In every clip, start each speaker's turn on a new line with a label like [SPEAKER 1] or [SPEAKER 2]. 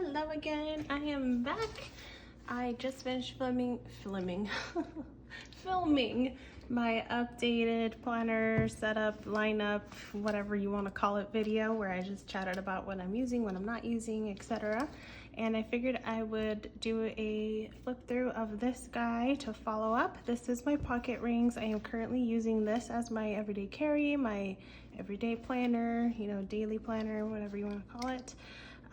[SPEAKER 1] Hello again, I am back. I just finished filming my updated planner setup, lineup, whatever you want to call it video, where I just chatted about what I'm using, what I'm not using, etc. And I figured I would do a flip through of this guy to follow up. This is my pocket rings. I am currently using this as my everyday carry, my everyday planner, you know, daily planner, whatever you want to call it.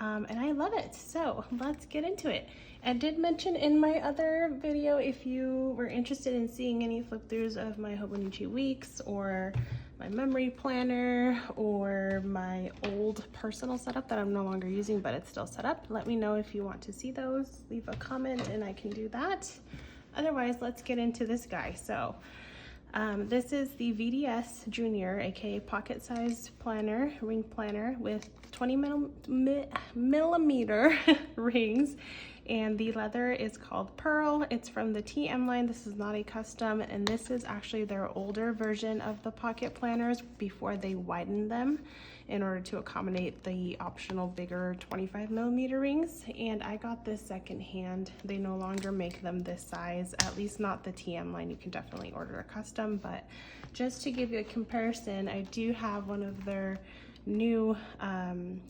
[SPEAKER 1] And I love it. So let's get into it. I did mention in my other video, if you were interested in seeing any flip throughs of my Hobonichi weeks or my memory planner or my old personal setup that I'm no longer using, but it's still set up, let me know if you want to see those. Leave a comment and I can do that. Otherwise, let's get into this guy. So this is the VDS Junior, aka pocket-sized planner, ring planner with 20 millimeter rings, and the leather is called Perle. It's from the TM line. This is not a custom, and this is actually their older version of the pocket planners before they widened them in order to accommodate the optional bigger 25 millimeter rings. And I got this secondhand. They no longer make them this size, at least not the TM line. You can definitely order a custom, but just to give you a comparison, I do have one of their new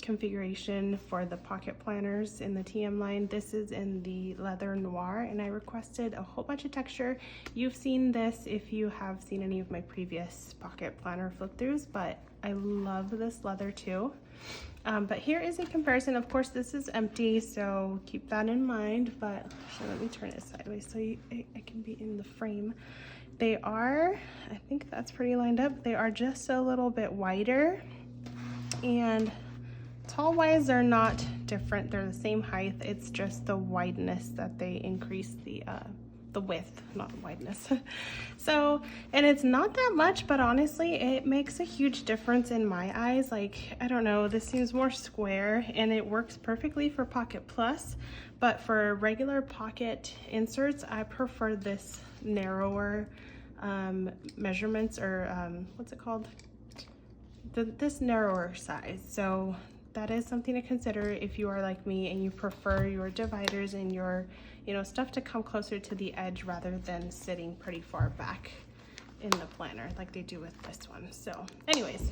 [SPEAKER 1] configuration for the pocket planners in the TM line. This is in the leather noir, and I requested a whole bunch of texture. You've seen this if you have seen any of my previous pocket planner flip throughs, but I love this leather too. But here is a comparison. Of course, this is empty, so keep that in mind, but actually, let me turn it sideways so I can be in the frame. They are, I think that's pretty lined up. They are just a little bit wider, and tall wise they're not different. They're the same height. It's just the wideness that they increase the width, not the wideness. So, and it's not that much, but honestly it makes a huge difference in my eyes. Like, I don't know, this seems more square and it works perfectly for Pocket Plus, but for regular pocket inserts I prefer this narrower measurements, or what's it called, this narrower size. So that is something to consider if you are like me and you prefer your dividers and your, you know, stuff to come closer to the edge rather than sitting pretty far back in the planner like they do with this one. So anyways,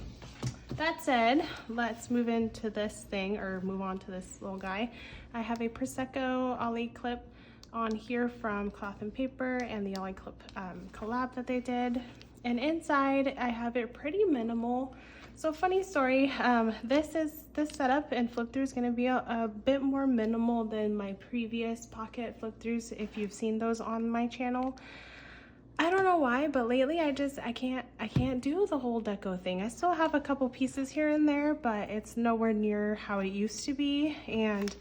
[SPEAKER 1] that said, let's move into this thing, or move on to this little guy. I have a Prosecco Ollie clip on here from Cloth and Paper and the Ollie clip collab that they did. And inside I have it pretty minimal. So funny story, this setup and flip through is going to be a bit more minimal than my previous pocket flip throughs if you've seen those on my channel. I don't know why, but lately I can't do the whole deco thing. I still have a couple pieces here and there, but it's nowhere near how it used to be. And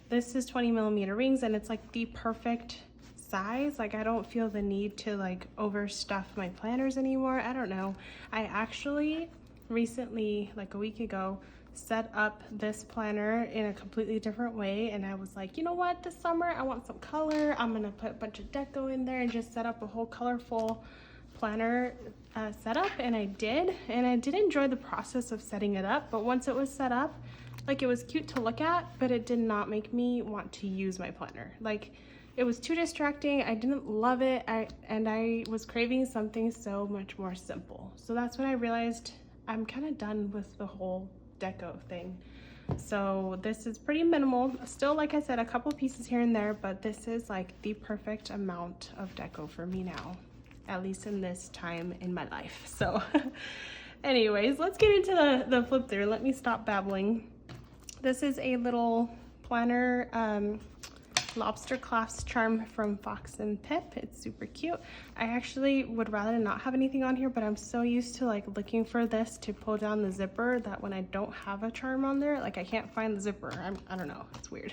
[SPEAKER 1] this is 20 millimeter rings, and it's like the perfect size. Like, I don't feel the need to like overstuff my planners anymore. I don't know. I actually recently, like a week ago, set up this planner in a completely different way, and I was like, you know what, this summer I want some color. I'm gonna put a bunch of deco in there and just set up a whole colorful planner setup. And I did enjoy the process of setting it up, but once it was set up, like, it was cute to look at, but it did not make me want to use my planner. Like, it was too distracting. I didn't love it, and I was craving something so much more simple. So that's when I realized I'm kind of done with the whole deco thing. So this is pretty minimal. Still, like I said, a couple pieces here and there, but this is like the perfect amount of deco for me now, at least in this time in my life. So anyways, let's get into the flip through. Let me stop babbling. This is a little planner lobster clasp charm from Fox and Pip. It's super cute. I actually would rather not have anything on here, but I'm so used to like looking for this to pull down the zipper that when I don't have a charm on there, like, I can't find the zipper. I don't know, it's weird.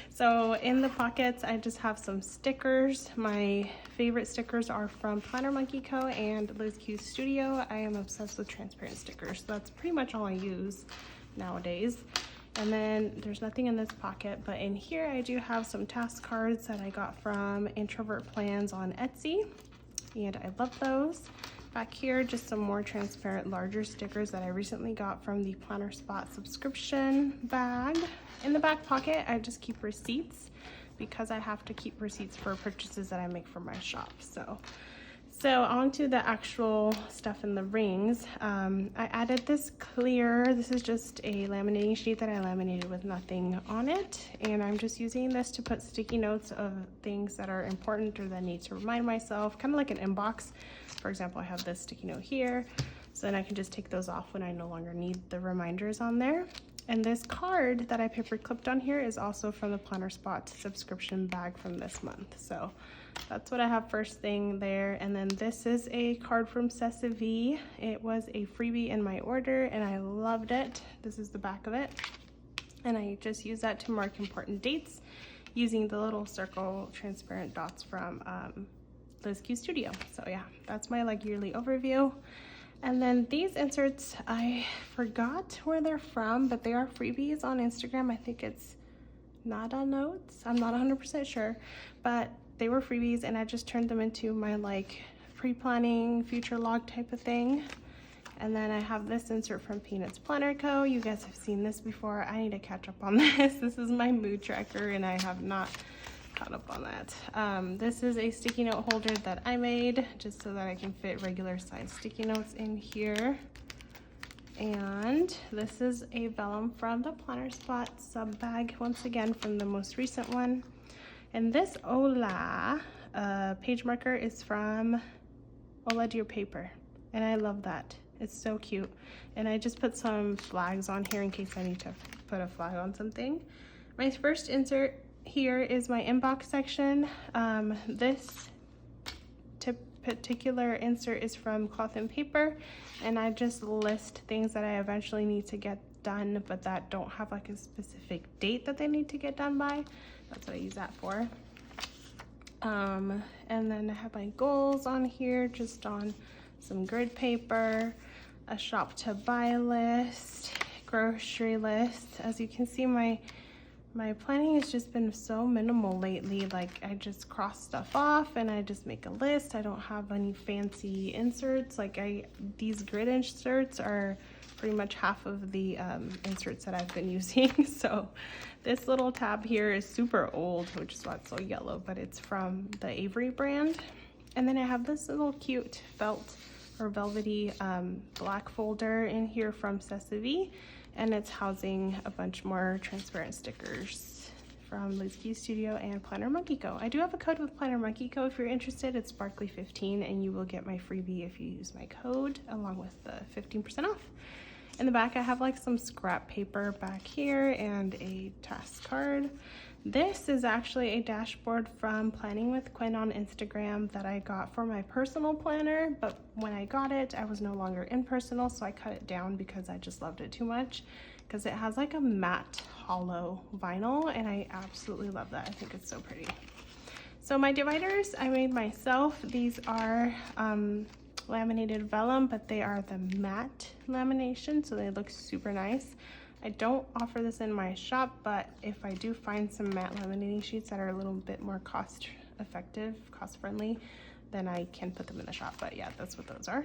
[SPEAKER 1] So in the pockets I just have some stickers. My favorite stickers are from Planner Monkey Co. and Liz Q's Studio. I am obsessed with transparent stickers, so that's pretty much all I use nowadays. And then there's nothing in this pocket, but in here I do have some task cards that I got from Introvert Plans on Etsy, and I love those. Back here, just some more transparent, larger stickers that I recently got from the Planner Spot subscription bag. In the back pocket, I just keep receipts because I have to keep receipts for purchases that I make for my shop. So onto the actual stuff in the rings. I added this clear, this is just a laminating sheet that I laminated with nothing on it. And I'm just using this to put sticky notes of things that are important or that I need to remind myself, kind of like an inbox. For example, I have this sticky note here, so then I can just take those off when I no longer need the reminders on there. And this card that I paper clipped on here is also from the Planner Spot subscription bag from this month. So that's what I have first thing there. And then this is a card from V. It was a freebie in my order and I loved it. This is the back of it. And I just use that to mark important dates using the little circle transparent dots from Liz Q Studio. So yeah, that's my like yearly overview. And then these inserts, I forgot where they're from, but they are freebies on Instagram. I think it's Nada Notes. I'm not 100% sure, but they were freebies and I just turned them into my like pre-planning future log type of thing. And then I have this insert from Peanuts Planner Co. You guys have seen this before. I need to catch up on this. This is my mood tracker and I have not caught up on that. This is a sticky note holder that I made just so that I can fit regular size sticky notes in here. And this is a vellum from the Planner Spot sub bag, once again from the most recent one. And this Ola page marker is from Ola Dear Paper, and I love that. It's so cute. And I just put some flags on here in case I need to put a flag on something. My first insert here is my inbox section. This particular insert is from Cloth and Paper, and I just list things that I eventually need to get done but that don't have like a specific date that they need to get done by. That's what I use that for. And then I have my goals on here, just on some grid paper, a shop to buy list, grocery list. As you can see, my planning has just been so minimal lately. Like I just cross stuff off and I just make a list. I don't have any fancy inserts. Like these grid inserts are pretty much half of the inserts that I've been using. So this little tab here is super old, which is why it's so yellow, but it's from the Avery brand. And then I have this little cute felt or velvety black folder in here from V. And it's housing a bunch more transparent stickers from Liz Q Studio and Planner Monkey Co. I do have a code with Planner Monkey Co. If you're interested, it's Sparkly15, and you will get my freebie if you use my code along with the 15% off. In the back, I have like some scrap paper back here and a task card. This is actually a dashboard from Planning with Quinn on Instagram that I got for my personal planner, but when I got it, I was no longer in personal, so I cut it down because I just loved it too much, because it has like a matte hollow vinyl, and I absolutely love that. I think it's so pretty. So my dividers I made myself. These are laminated vellum, but they are the matte lamination, so they look super nice. I don't offer this in my shop, but if I do find some matte laminating sheets that are a little bit more cost effective, cost friendly, then I can put them in the shop. But yeah, that's what those are.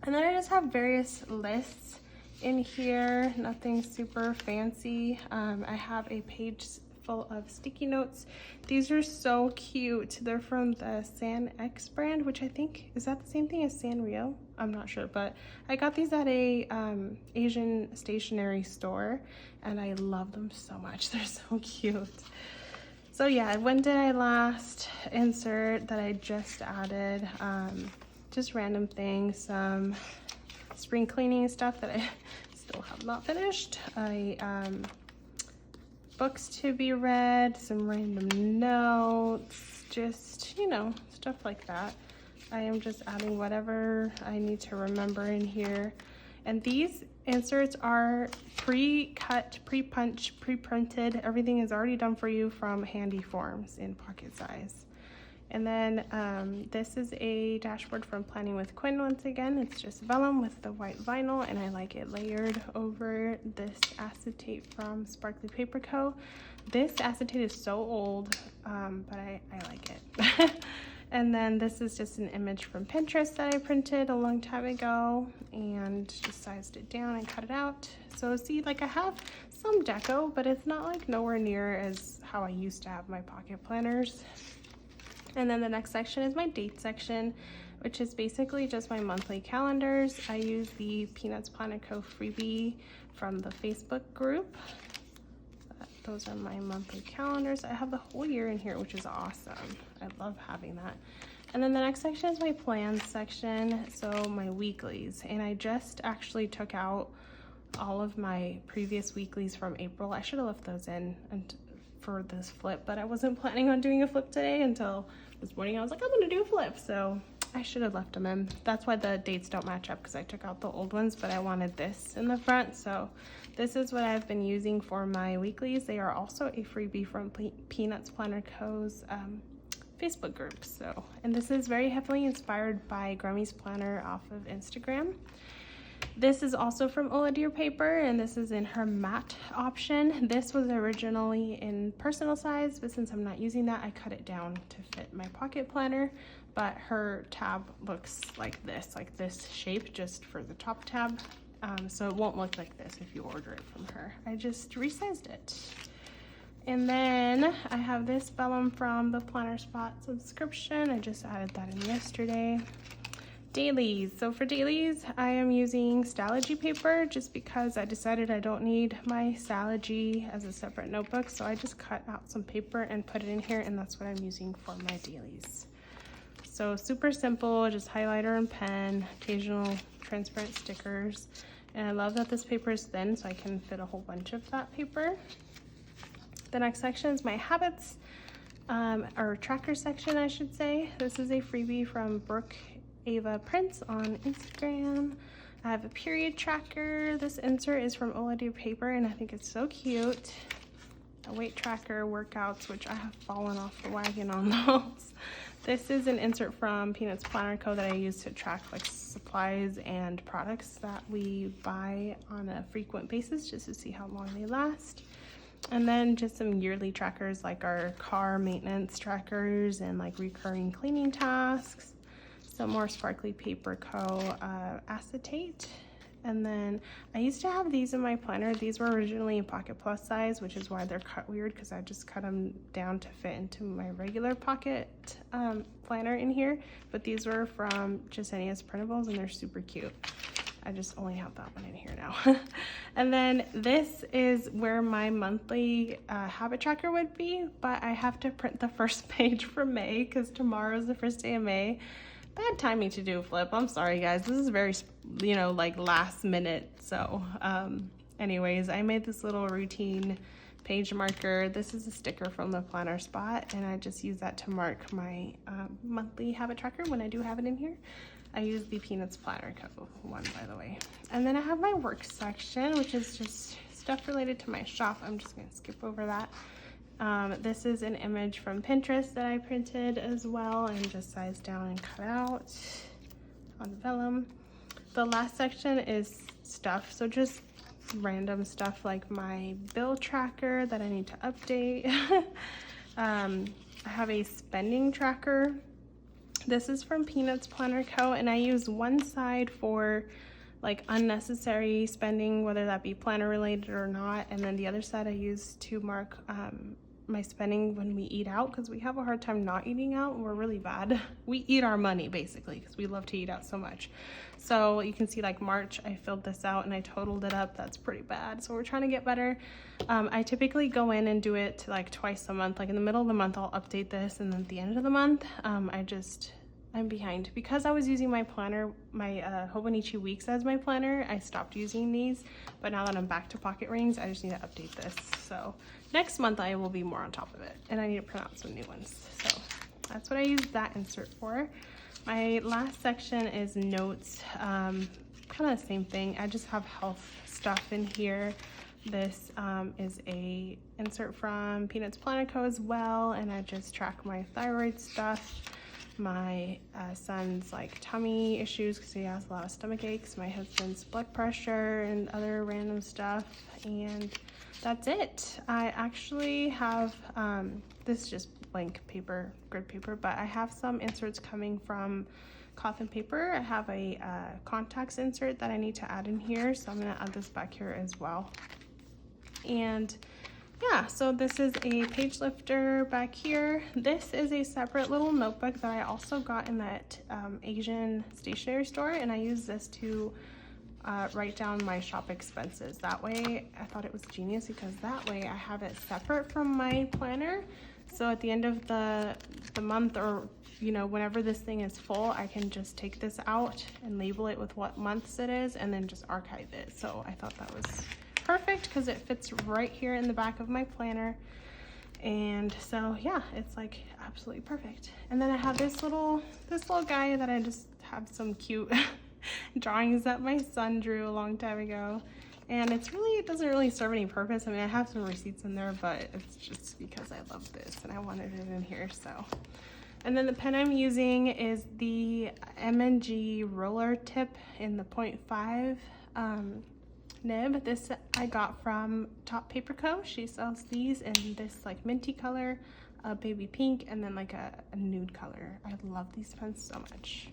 [SPEAKER 1] And then I just have various lists in here, nothing super fancy. I have a page full of sticky notes. These are so cute. They're from the San X brand, which I think, is that the same thing as Sanrio? I'm not sure, but I got these at a Asian stationery store and I love them so much. They're so cute. So yeah, when did I last insert that I just added? Just random things, some spring cleaning stuff that I still have not finished. Books to be read, some random notes, just, you know, stuff like that. I am just adding whatever I need to remember in here. And these inserts are pre-cut, pre-punched, pre-printed. Everything is already done for you from Handy Forms in pocket size. And then this is a dashboard from Planning with Quinn once again. It's just vellum with the white vinyl, and I like it layered over this acetate from Sparkly Paper Co. This acetate is so old, but I like it. And then this is just an image from Pinterest that I printed a long time ago and just sized it down and cut it out. So see, like I have some deco, but it's not like nowhere near as how I used to have my pocket planners. And then the next section is my date section, which is basically just my monthly calendars. I use the Peanuts Planner Co. freebie from the Facebook group. Those are my monthly calendars. I have the whole year in here, which is awesome. I love having that. And then the next section is my plans section, so my weeklies. And I just actually took out all of my previous weeklies from April. I should have left those in and for this flip, but I wasn't planning on doing a flip today until this morning. I was like, I'm gonna do a flip, so I should have left them in. That's why the dates don't match up, because I took out the old ones, but I wanted this in the front. So this is what I've been using for my weeklies. They are also a freebie from Peanuts Planner Co.'s Facebook group. So, and this is very heavily inspired by Grummy's Planner off of Instagram. This is also from Ola Deer Paper, and this is in her matte option. This was originally in personal size, but since I'm not using that, I cut it down to fit my pocket planner. But her tab looks like this shape, just for the top tab. So it won't look like this if you order it from her. I just resized it. And then I have this vellum from the Planner Spot subscription. I just added that in yesterday. Dailies. So for dailies, I am using Stalogy paper just because I decided I don't need my Stalogy as a separate notebook. So I just cut out some paper and put it in here, and that's what I'm using for my dailies. So super simple, just highlighter and pen, occasional transparent stickers. And I love that this paper is thin, so I can fit a whole bunch of that paper. The next section is my habits, or tracker section, I should say. This is a freebie from Brooke Ava Prince on Instagram. I have a period tracker. This insert is from Ola Deer Paper, and I think it's so cute. A weight tracker, workouts, which I have fallen off the wagon on those. This is an insert from Peanuts Planner Co. that I use to track like supplies and products that we buy on a frequent basis, just to see how long they last. And then just some yearly trackers like our car maintenance trackers and like recurring cleaning tasks. Some more Sparkly Paper Co. Acetate. And then I used to have these in my planner. These were originally in Pocket Plus size, which is why they're cut weird, because I just cut them down to fit into my regular Pocket planner in here. But these were from Jasenia's Printables, and they're super cute. I just only have that one in here now. And then this is where my monthly habit tracker would be, but I have to print the first page for May because tomorrow's the first day of May. Bad timing to do a flip. I'm sorry, guys. This is very, like last minute. So anyways, I made this little routine page marker. This is a sticker from the Planner Spot, and I just use that to mark my monthly habit tracker when I do have it in here. I use the Peanuts Planner Co. one, by the way. And then I have my work section, which is just stuff related to my shop. I'm just going to skip over that. This is an image from Pinterest that I printed as well and just sized down and cut out on vellum. The last section is stuff, so just random stuff like my bill tracker that I need to update. I have a spending tracker. This is from Peanuts Planner Co. and I use one side for like unnecessary spending, whether that be planner related or not, and then the other side I use to mark my spending when we eat out, because we have a hard time not eating out. We're really bad. We eat our money basically because we love to eat out so much. So you can see like March, I filled this out and I totaled it up. That's pretty bad. So we're trying to get better. I typically go in and do it like twice a month. Like in the middle of the month, I'll update this, and then at the end of the month, I'm behind because I was using my planner, my Hobonichi Weeks as my planner. I stopped using these, but now that I'm back to pocket rings, I just need to update this. So next month I will be more on top of it, and I need to print out some new ones. So that's what I use that insert for. My last section is notes, kind of the same thing. I just have health stuff in here. This is a insert from Peanuts Planner Co. as well, and I just track my thyroid stuff, my son's like tummy issues because he has a lot of stomach aches, my husband's blood pressure and other random stuff, and that's it. I actually have this is just blank paper, grid paper, but I have some inserts coming from Cloth and Paper. I have a contacts insert that I need to add in here, so I'm gonna add this back here as well. And yeah, so this is a page lifter back here. This is a separate little notebook that I also got in that Asian stationery store, and I use this to write down my shop expenses. That way, I thought it was genius because that way I have it separate from my planner. So at the end of the month, or you know, whenever this thing is full, I can just take this out and label it with what months it is and then just archive it. So I thought that was perfect because it fits right here in the back of my planner. And so yeah, it's like absolutely perfect. And then I have this little guy that I just have some cute drawings that my son drew a long time ago. And it doesn't really serve any purpose. I mean, I have some receipts in there, but it's just because I love this and I wanted it in here, so. And then the pen I'm using is the M&G roller tip in the 0.5 nib. This I got from Top Paper Co. She sells these in this like minty color, a baby pink, and then like a nude color. I love these pens so much.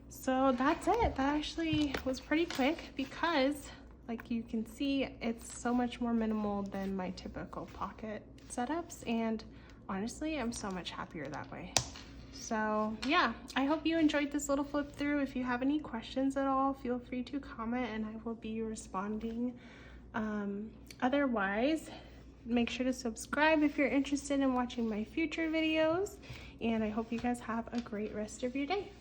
[SPEAKER 1] So that's it. That actually was pretty quick because, like you can see, it's so much more minimal than my typical pocket setups, and honestly, I'm so much happier that way. So yeah, I hope you enjoyed this little flip through. If you have any questions at all, feel free to comment and I will be responding. Otherwise, make sure to subscribe if you're interested in watching my future videos, and I hope you guys have a great rest of your day.